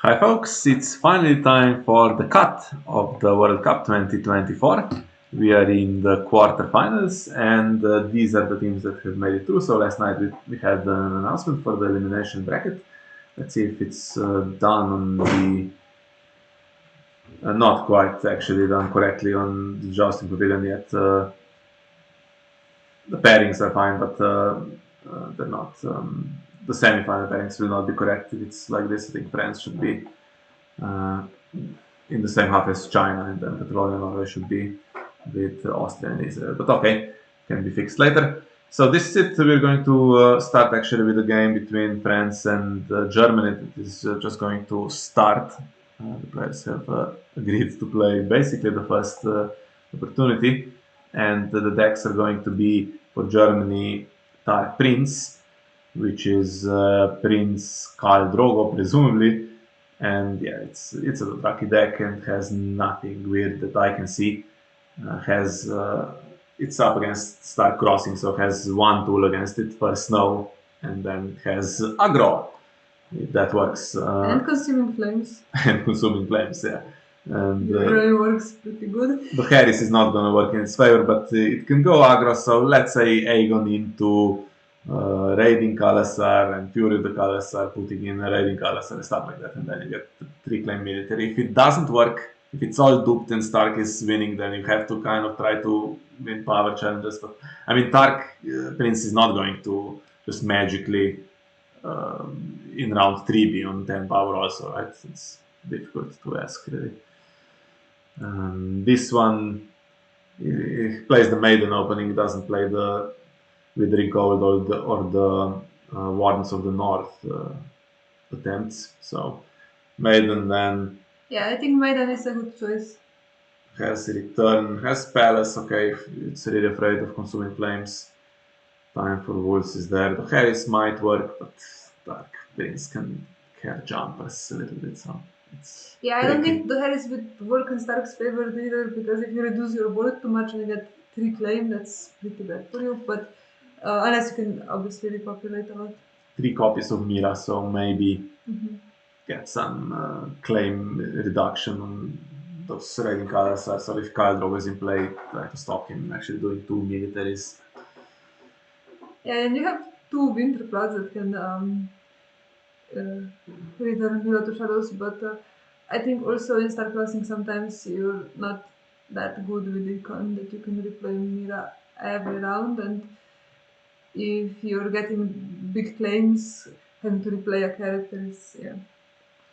Hi folks, it's finally time for the cut of the World Cup 2024. We are in the quarterfinals and these are the teams that have made it through. So last night we had an announcement for the elimination bracket. Let's see if it's done on the... not quite actually done correctly on the Jousting Pavilion yet. The pairings are fine, but they're not... the semi-final pairings will not be correct. If it's like this, I think France should be in the same half as China, and then Catalonia and Norway should be with Austria and Israel. But okay, can be fixed later. So this is it. We're going to start actually with a game between France and Germany. It is just going to start. The players have agreed to play basically the first opportunity, and the decks are going to be for Germany Dark Prince, which is Prince Khal Drogo, presumably. And yeah, it's a lucky deck and has nothing weird that I can see. It's up against Star Crossing, so it has one tool against it for snow, and then it has aggro. If that works. And Consuming Flames. And Consuming Flames, yeah. And usually works pretty good. The Harris is not going to work in its favor, but it can go aggro. So let's say Aegon into Raiding Kalasar and Fury of the Kalasar, putting in a Raiding Kalasar and stuff like that, and then you get 3-claim military. If it doesn't work, if it's all duped and Stark is winning, then you have to kind of try to win power challenges. But I mean, Tark Prince is not going to just magically in round 3 be on 10 power also, right? It's difficult to ask, really. This one plays the maiden opening, doesn't play the Withering Cold or the Wardens of the North attempts. So maiden then. Yeah, I think maiden is a good choice. Has return, has palace. Okay, if it's really afraid of Consuming Flames. Time for Wolves is there. The Harris might work, but Dark Prince can care jumpers a little bit. So it's Yeah, I tricky. don't think the Harris would work in Stark's favor either, because if you reduce your board too much and you get 3 claim, that's pretty bad for you. But unless you can obviously repopulate a lot. 3 copies of Mira, so maybe get some claim reduction on those Raiding colors. So if Khal Drogo is in play, try to stop him actually doing 2 militaries. Yeah, and you have 2 Winter Bloods that can return Hero to Shadows, but I think also in Star Crossing sometimes you're not that good with Econ that you can replay Mira every round, and if you're getting big claims, having to replay a character is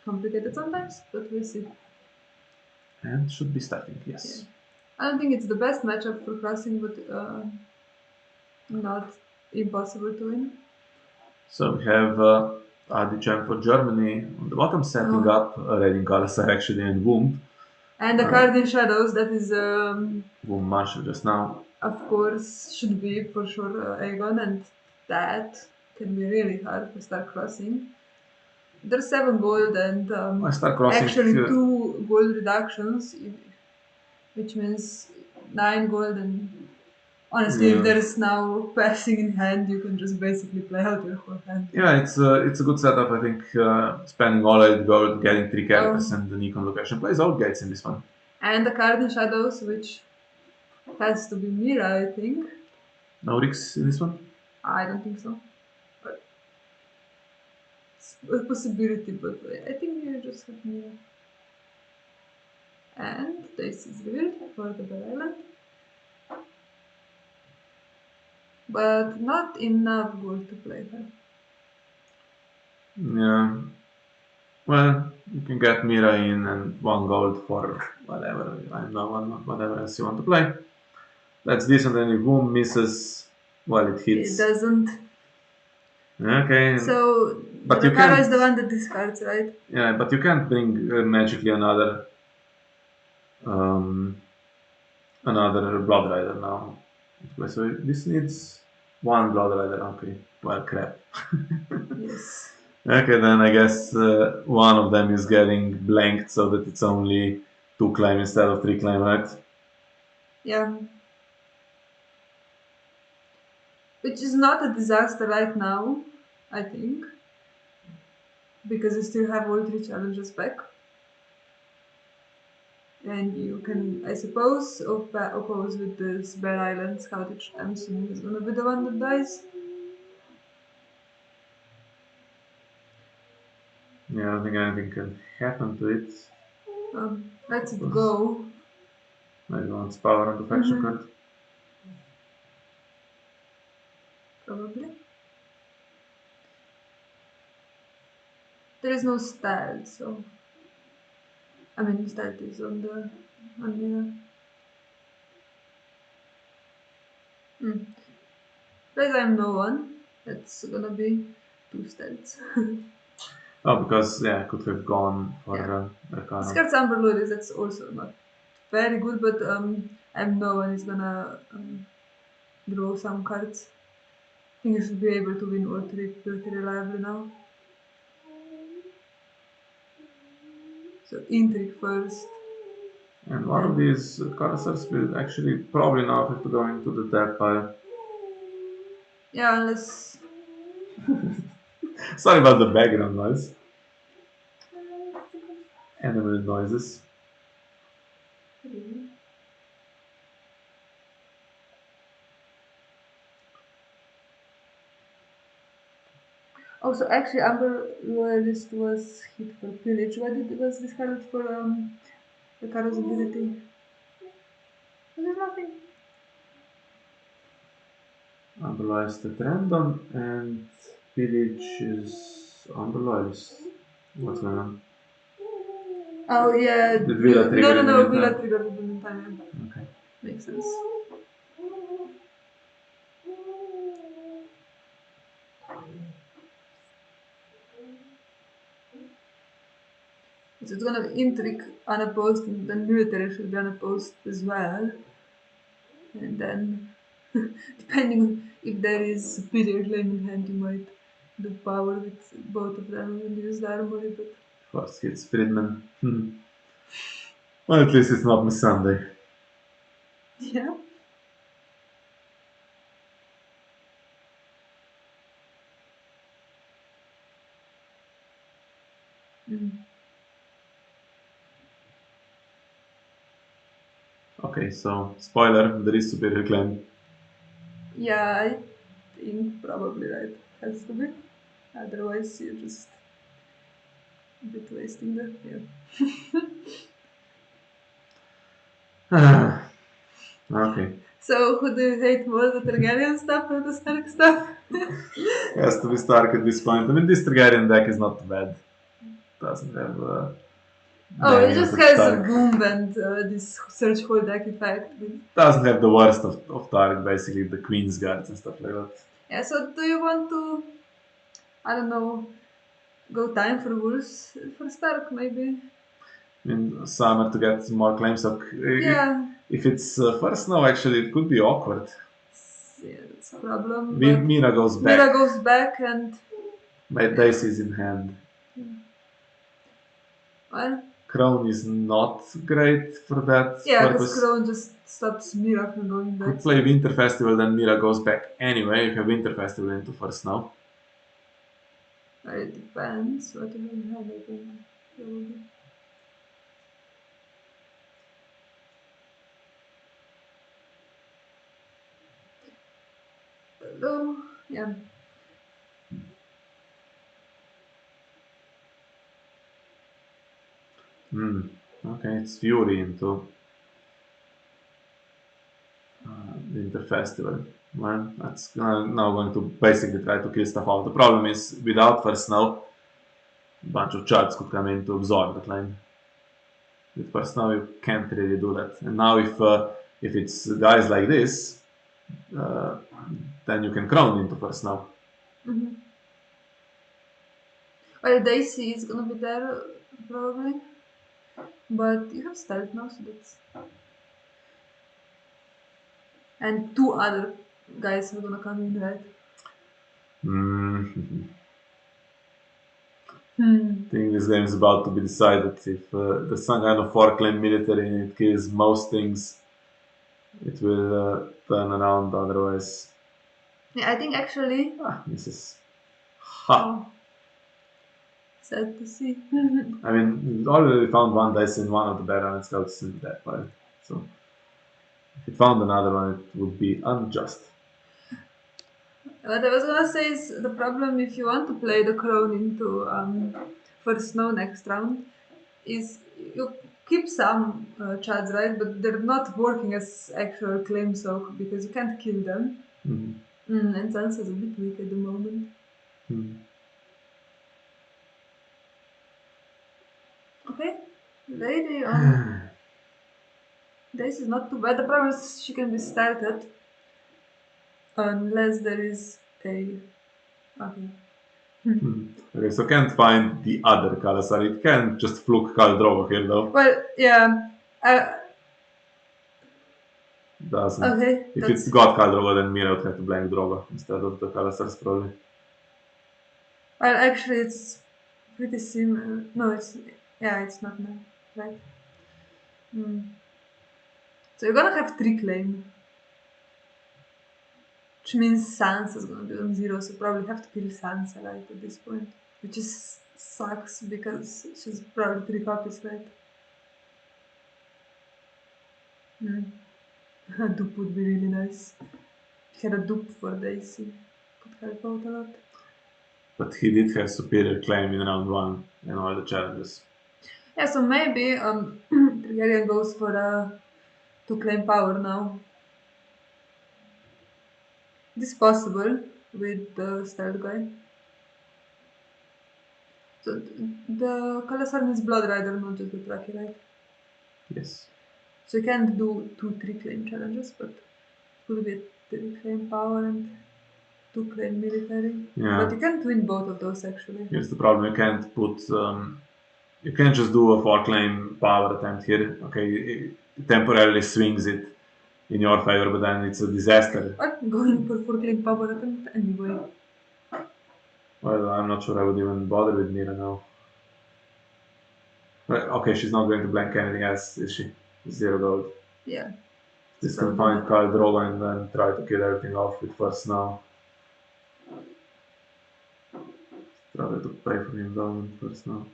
complicated sometimes, but we'll see. And should be starting, yes. Yeah. I don't think it's the best matchup for crossing, but not impossible to win. So we have Adichamp for Germany on the bottom, setting up Raiding colors actually and Womb. And the card in Shadows, that is Womb Marshall just now. Of course, should be for sure Aegon, and that can be really hard for Star Crossing. There's 7 gold and actually 2 gold reductions, which means 9 gold, and honestly, if there's now passing in hand, you can just basically play out your whole hand. Yeah, it's a good setup, I think. Spending all 8 gold, getting 3 characters, and the Nikon location plays all gates in this one. And the card in Shadows, which has to be Mira, I think. No Rix in this one? I don't think so. But it's a possibility, but I think you just have Mira. And this is revealed for the Bell Island. But not enough gold to play her. Yeah. Well, you can get Mira in and 1 gold for whatever, I don't know, whatever else you want to play. That's decent, and if Womb misses, well, it hits. It doesn't. Okay. So, but the Kara is the one that discards, right? Yeah, but you can't bring magically another Blood Rider now. So this needs 1 Blood Rider. Okay, well, crap. Yes. Okay, then I guess one of them is getting blanked so that it's only 2 claim instead of 3 claim, right? Yeah. Which is not a disaster right now, I think. because you still have all 3 challenges back. And you can, I suppose, oppose with this Bell Island Scout, which I'm assuming is gonna be the one that dies. Yeah, I don't think anything can happen to it. Let's it go. Maybe wants power on the faction card. Probably. There is no stealth, so I mean stealth is on the mirror. Because I'm no one, it's gonna be 2 stealths. Oh, because I could have gone for Arcana. Discards Amber Lotus, that's also not very good, but I'm no one is gonna draw some cards. I think you should be able to win all 3 pretty reliably now. So Intrigue first. And one of these cursors will actually probably now have to go into the death pile. Yeah, unless... Sorry about the background noise. Animal noises. Oh, so actually Amber Loyalist was hit for pillage. What was discarded for the Karo's ability? There's nothing. Amber Loyalist at random and Pillage is Amber Loyalist. What's going on? Oh yeah. Did Villa trigger No, Villa triggered it in time. Okay. Makes sense. So it's gonna be Intrigue unopposed, and then Military should be unopposed as well. And then, depending on if there is superior claim in hand, you might do power with both of them and use the armory, but... First hit Spiritman. Well, at least it's not Miss Sunday. Yeah. Okay, so spoiler, there is superior claim. Yeah, I think probably right. Has to be. Otherwise, you're just a bit wasting the... Yeah. Okay. So, who do you hate more, the Targaryen stuff or the Stark stuff? It has to be Stark at this point. I mean, this Targaryen deck is not bad. Doesn't have... it just has a boom and this search for deck effect. Doesn't have the worst of Targ, basically, the Queen's Guards and stuff like that. Yeah, so do you want to, I don't know, go time for Wolves for Stark maybe? I mean, Summer to get more claims. So Yeah. if it's first now, actually, it could be awkward. Yeah, that's a problem. Mira goes back. Mira goes back and... Daisy is in hand. Well, Crown is not great for that yeah, purpose. because Crown just stops Mira from going back. Could play Winter Festival, then Mira goes back anyway. You have Winter Festival into first now. It depends what you have, I think. Probably. Hello, yeah. Okay, it's Fury into Winter Festival. Well, that's now going to basically try to kill stuff out. The problem is, without first now, a bunch of charts could come in to absorb the claim. With first now, you can't really do that. And now, if it's guys like this, then you can crown into first now. Well, Daisy is gonna be there probably, but you have stealth now, so that's... And 2 other guys are gonna come in, right? I think this game is about to be decided. If there's some kind of 4-claim military and it kills most things, it will turn around. Otherwise, yeah, I think actually... this is... Ha! Sad to see. I mean, we already found one dice in one of the battlefield scouts in that pile. So if it found another one, it would be unjust. What I was gonna say is the problem if you want to play the crown into for snow next round is you keep some chads, right? But they're not working as actual claim soak because you can't kill them. And Sansa's a bit weak at the moment. Okay, lady on. This is not too bad. The problem is she can be started unless there is a. Okay. Okay, so can't find the other Kalasar. It can just fluke Khal Drogo here though. Well, yeah. Doesn't. Okay. If it's got Khal Drogo, then Mira would have to blank Drogo instead of the Kalasars probably. Well, actually, it's pretty similar. No, it's not now, right? So you're gonna have 3 claim. Which means Sansa's gonna be on 0, so probably have to kill Sansa, right, at this point. Which is sucks because she's probably 3 copies, right? A dupe would be really nice. If you had a dupe for Daisy, could help out a lot. But he did have superior claim in round 1 and all the challenges. Yeah, so maybe Targaryen goes for a 2 claim power now. This is possible with the stealth guy. So the Kalasar is Blood Rider, not just the Traki, right? Yes. So you can't do 2-3 claim challenges, but it could be 3 claim power and 2 claim military. Yeah. But you can't win both of those actually. Here's the problem, you can't put you can't just do a 4 claim power attempt here. Okay, it temporarily swings it in your favor, but then it's a disaster. I'm going for 4 claim power attempt anyway. Well, I'm not sure I would even bother with Mira now. Okay, she's not going to blank anything else, is she? 0 gold. Yeah. Just can find Khal Drogo and then try to kill everything off with first now. Try to pay for him down first now.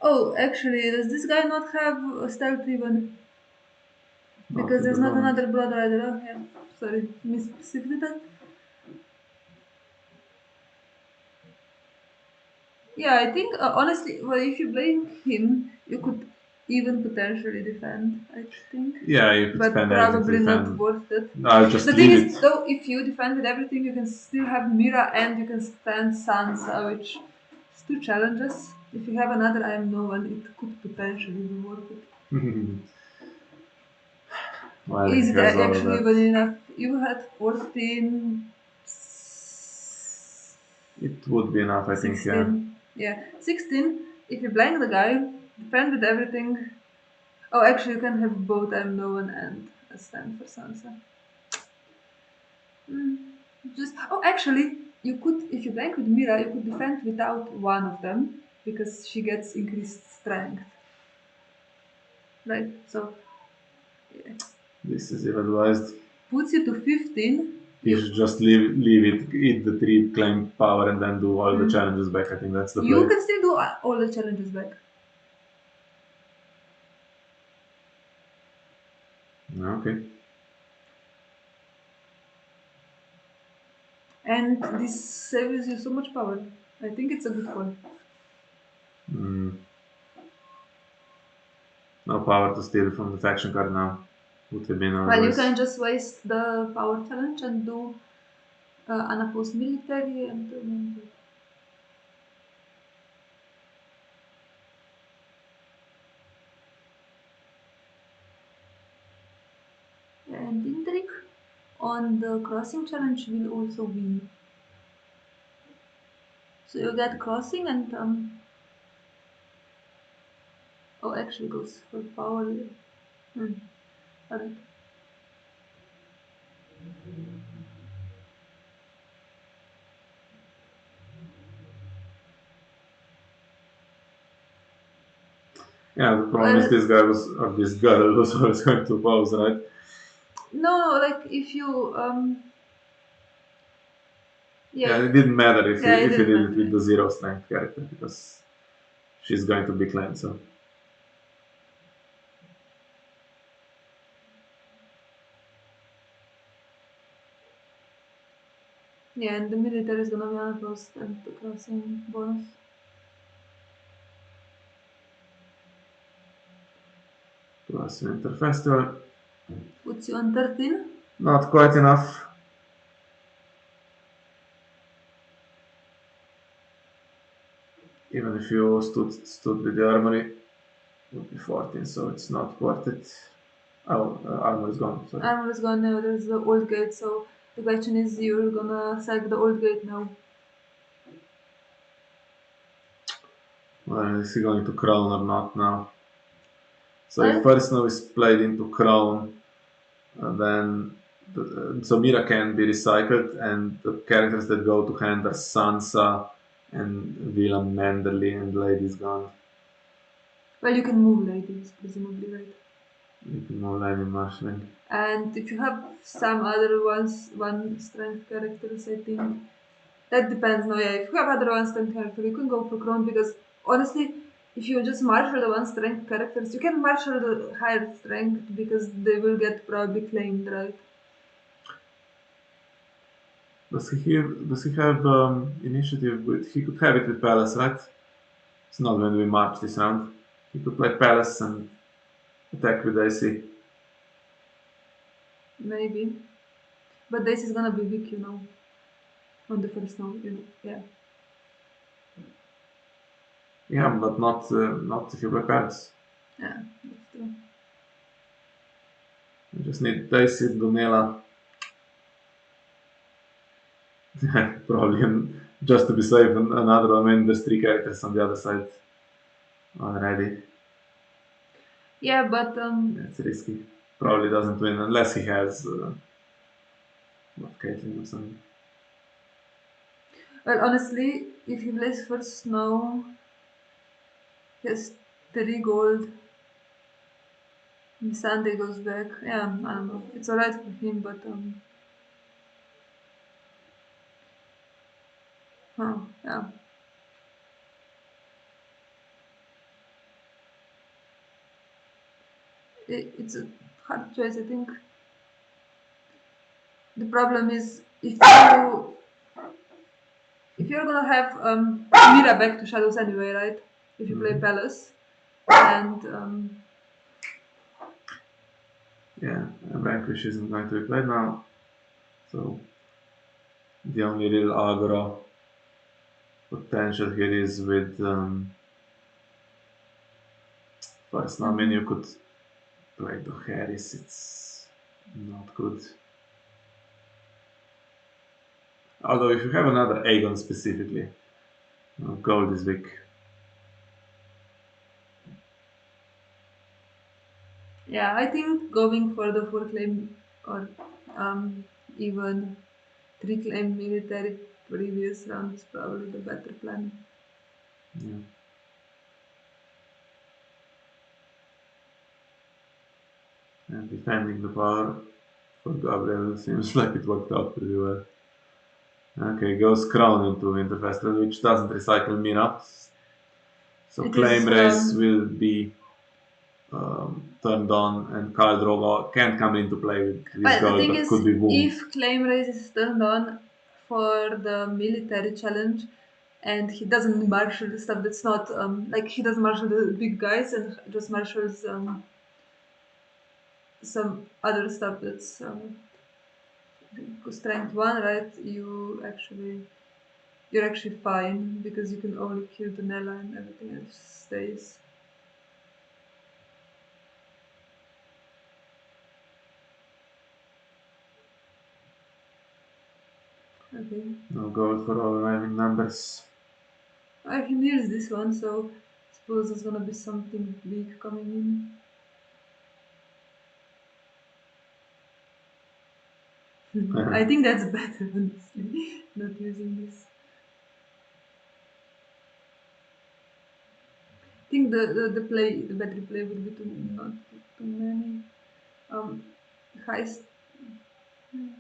Oh, actually, does this guy not have a stealth even? Because there's not another Blood Rider. Oh, yeah. Sorry, misspecified that. Yeah, I think honestly, well, if you blame him, you could even potentially defend. I think. Yeah, you could but spend probably everything to not defend. worth it. I'll just the thing leave is, it. though, if you defended everything, you can still have Mira and you can stand Sansa, which is 2 challenges. If you have another I am no one, it could potentially be worth it. Well, is it actually even enough? You had 14. It would be enough, I 16. think, yeah. 16, if you blank the guy, defend with everything. Oh, actually, you can have both I'm no one and a stand for Sansa. Actually, you could, if you blank with Mira, you could defend without one of them because she gets increased strength. Right? So, yeah. This is ill-advised. Puts you to 15. You should just leave it, eat the 3 claim power and then do all the challenges back. I think that's the play. You can still do all the challenges back. Okay. And this saves you so much power. I think it's a good call. No power to steal from the faction card now. Would have been well, you can just waste the power challenge and do unopposed military and Indrik on the crossing challenge will also win. So you get crossing and oh, actually goes for power. Alright. Yeah, the problem is this guy was, or this girl was always going to oppose, right? No, like if you Yeah, it didn't matter if you did it with the 0 strength character because she's going to be claimed. So yeah, and the military is gonna be unopposed and the crossing bonus. plus Winter Festival. Puts you on 13. Not quite enough. Even if you stood with the armory, it would be 14, so it's not worth it. Oh, armor is gone. Sorry. Armor is gone now. There's the old gate. So the question is, you're gonna sack the old gate now. Well, is he going to crown or not now? So What? if first now is played into crown, then so Mira can be recycled, and the characters that go to hand are Sansa and Willem Manderly, and Lady's gone. Well, you can move ladies, presumably, right? You can move Lady Marshling. And if you have some other ones, one strength characters, I think that depends. No, yeah, if you have other one strength character, you can go for crown because honestly, if you just marshal the one strength characters, you can marshal the higher strength because they will get probably claimed, right? Does he have initiative with? He could have it with Palace, right? It's not going to be March this round. He could play Palace and attack with AC. Maybe, but this is gonna be weak, you know, on the first round, you know, yeah. Yeah, but not if you play Palace. Yeah, that's true. You just need Daisy, Dunela. Probably just to be safe, another one. I mean, there's 3 characters on the other side already. Yeah, but It's risky. Probably doesn't win unless he has Caitlyn or something. well, honestly, if he plays first snow, he has 3 gold. And Sunday goes back. Yeah, I don't know. It's alright for him, but yeah. It's a hard choice, I think. The problem is if you're gonna have Mira back to Shadows anyway, right? If you play Palace, and yeah, Vanquish isn't going to be played now, so the only real Agora potential here is with first. I mean, you could play the Harris. It's not good. Although if you have another Aegon specifically, gold is weak. yeah, I think going for the 4 claim or even 3 claim military previous round is probably the better plan. Yeah. And defending the power for Gabryel seems like it worked out pretty well. Okay, goes Crown into Winterfell, which doesn't recycle Mira. So It Claim is, Race will be turned on, and Khal Drogo can't come into play with this but the goal, thing but is, could be boom. if claim raise is turned on for the military challenge, and he doesn't marshal the stuff that's not like he doesn't marshal the big guys and just marshals some other stuff that's strength 1, right? You're actually fine because you can only kill the Nella and everything else stays. Okay. No gold for all remaining numbers. I can use this one, so I suppose there's gonna be something big coming in. I think that's better, honestly, not using this. I think the better play would be to not put too many heist.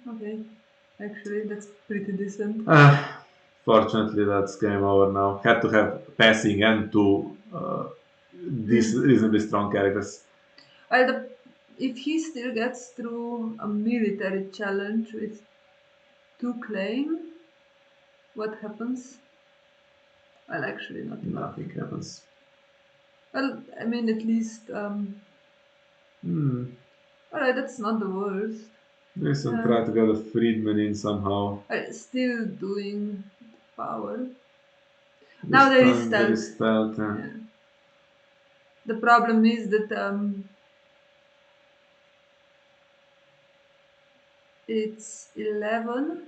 Okay, actually that's pretty decent. Fortunately, that's game over now. Had to have passing and 2 these reasonably strong characters. Well, if he still gets through a military challenge with 2 claim, what happens? Well, actually, nothing. Nothing happens. Well, I mean, at least. Alright, that's not the worst. Listen, try to get a freedman in somehow. Still doing power. Now there is stealth. Yeah. The problem is that it's 11,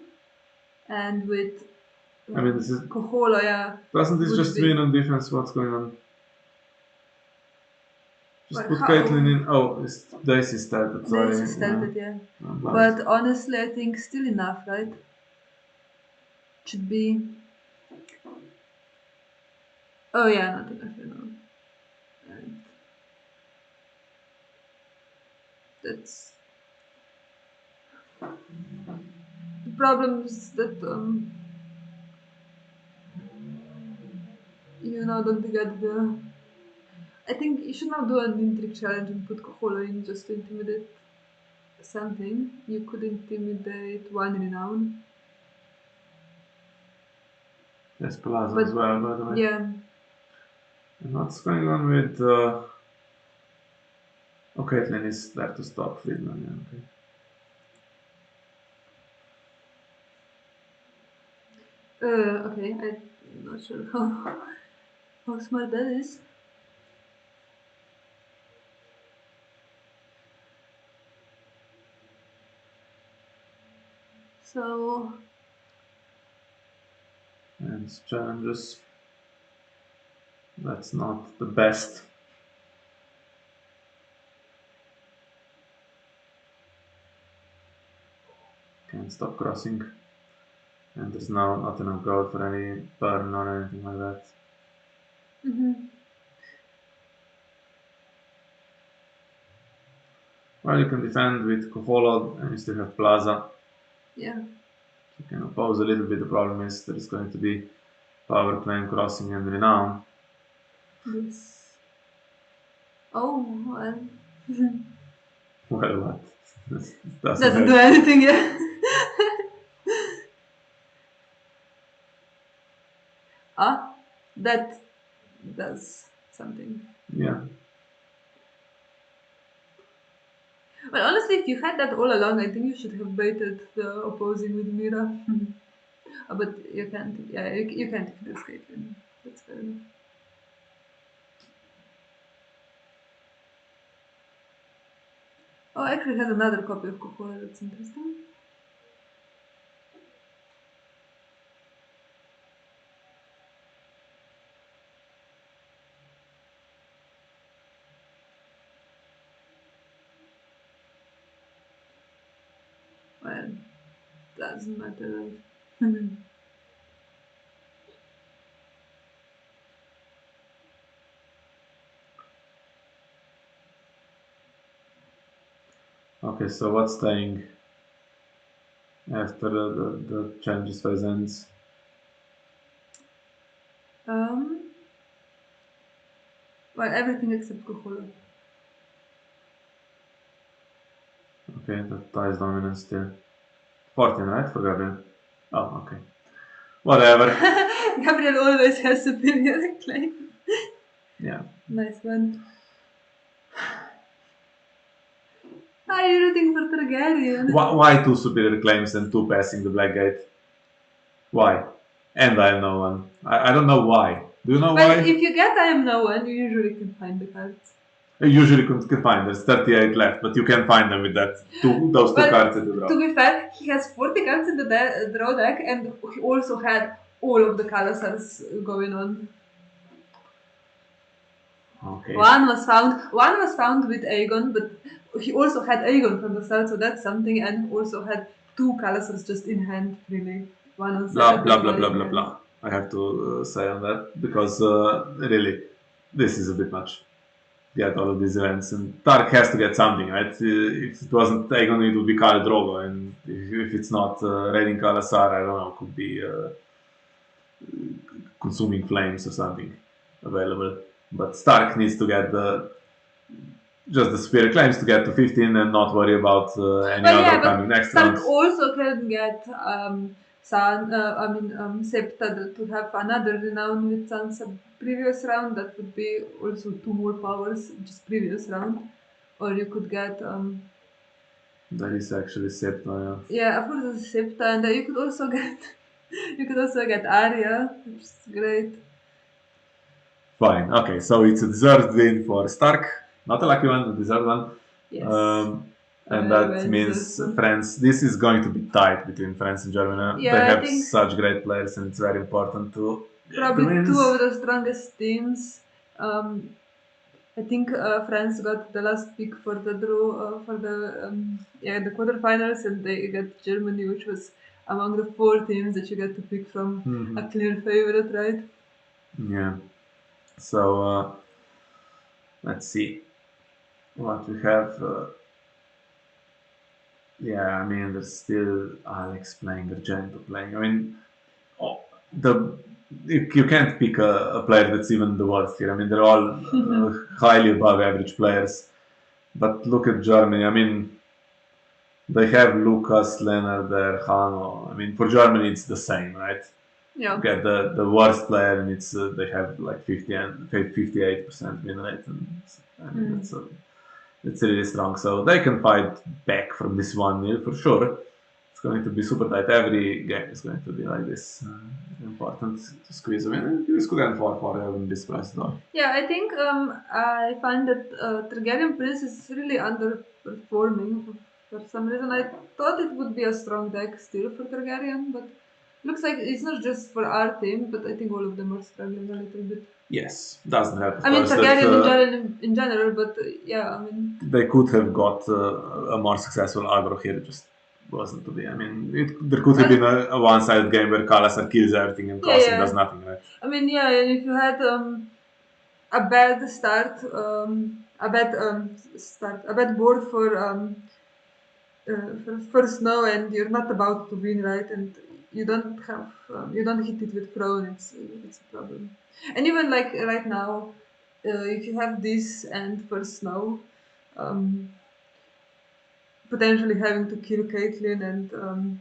and with I mean, this is Kohola, yeah. Doesn't this just mean on defense what's going on? Just put Caitlyn in. Oh, Dice is started, sorry. Dice is started, yeah. But honestly, I think still enough, right? Should be. Oh, yeah, not enough, you know. And that's. The problem is that you now don't get the. I think you should not do an intrigue challenge and put Kohola in just to intimidate something. You could intimidate 1 renown. Yes, Plaza as well, by the way. Yeah. And what's going on with... Oh, Caitlyn is there to stop Friedman, yeah, okay. Okay, I'm not sure how smart that is. So... And challenges. That's not the best. Can't stop crossing. And there's now not enough gold for any burn or anything like that. Well, you can defend with Kohola and you still have Plaza. Yeah. You can oppose a little bit. The problem is there is going to be power claim, crossing, and renown. Yes. Oh, well. Well, what? Doesn't do anything, yeah. That does something. Yeah. Well, honestly, if you had that all along, I think you should have baited the opposing with Mira. But you can't. Yeah, you can't if you escape. That's fair enough. Oh, actually has another copy of Kohola. That's interesting. Well, doesn't matter. Okay, so what's staying after the challenges phase ends? Well, everything except Kohola. Okay, that ties dominance still. 14, right, for Gabryel? Oh, okay. Whatever. Gabryel always has superior claim. Yeah. Nice one. Are you rooting for Targaryen? Why 2 superior claims and 2 passing the Black Gate? Why? And I am no one. I don't know why. Do you know why? If you get I am no one, you usually can find the cards. You usually can find. There's 38 left, but you can find them with those 2 cards at the draw. To be fair, he has 40 cards in the draw deck, and he also had all of the Kalasars going on. Okay. One was found with Aegon, but he also had Aegon from the start, so that's something, and also had 2 Kalasars just in hand, really. One on blah blah blah blah blah blah. I have to say on that because really, this is a bit much. Get all of these events, and Tark has to get something, right? If it wasn't Aegon, it would be Khal Drogo, and if it's not raiding Kalasar, I don't know, could be consuming flames or something available. But Stark needs to get just the superior claims to get to 15 and not worry about any other coming next round. Stark also can get Septa to have another renown with Sansa previous round. That would be also 2 more powers, just previous round. Or you could get. There is actually Septa. Yeah, of course there's Septa, and you could also get. You could also get Arya, which is great. Fine. Okay, so it's a deserved win for Stark. Not a lucky one, a deserved one. Yes. And that means France. This is going to be tight between France and Germany. Yeah, they have such great players, and it's very important to probably two of the strongest teams. I think France got the last pick for the draw for the quarterfinals, and they got Germany, which was among the 4 teams that you get to pick from, a clear favorite, right? Yeah. So let's see what we have. Yeah, I mean, there's still Alex playing, Argento playing. I mean, you can't pick a player that's even the worst here. I mean, they're all highly above average players. But look at Germany. I mean, they have Lucas, Leonard, Hano. I mean, for Germany, it's the same, right? Yeah. You get the worst player, and it's they have like 58% win rate, and I mean, it's really strong. So they can fight back from this 1-0 for sure. It's going to be super tight. Every game is going to be like this. Important to squeeze. I mean, this could end 4-4. I wouldn't be surprised at all. Yeah, I think I find that Targaryen Prince is really underperforming for some reason. I thought it would be a strong deck still for Targaryen, but looks like it's not just for our team, but I think all of them are struggling a little bit. Yes, doesn't help. I mean, Targaryen in general, but yeah, I mean, they could have got a more successful aggro here. Just wasn't to be. I mean, there could have been a one-sided game where Kalasar kills everything and Crossing does nothing, right? I mean, yeah, if you had a bad start, a bad board for snow, and you're not about to win, right? And you don't have, you don't hit it with prone. It's a problem. And even like right now, if you have this and for snow, potentially having to kill Caitlyn and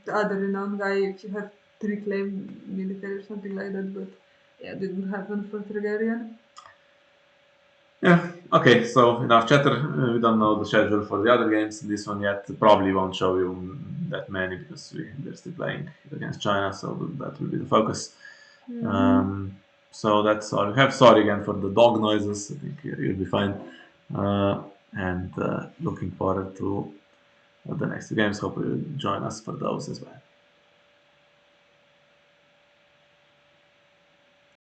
the other renowned guy if you have 3 claim military or something like that, but yeah, didn't happen for Targaryen. Yeah, okay, so enough chatter. We don't know the schedule for the other games. This one yet probably won't show you that many because we're still playing against China, so that will be the focus. So that's all we have. Sorry again for the dog noises. I think you'll be fine. And looking forward to the next 2 games. Hope you'll join us for those as well.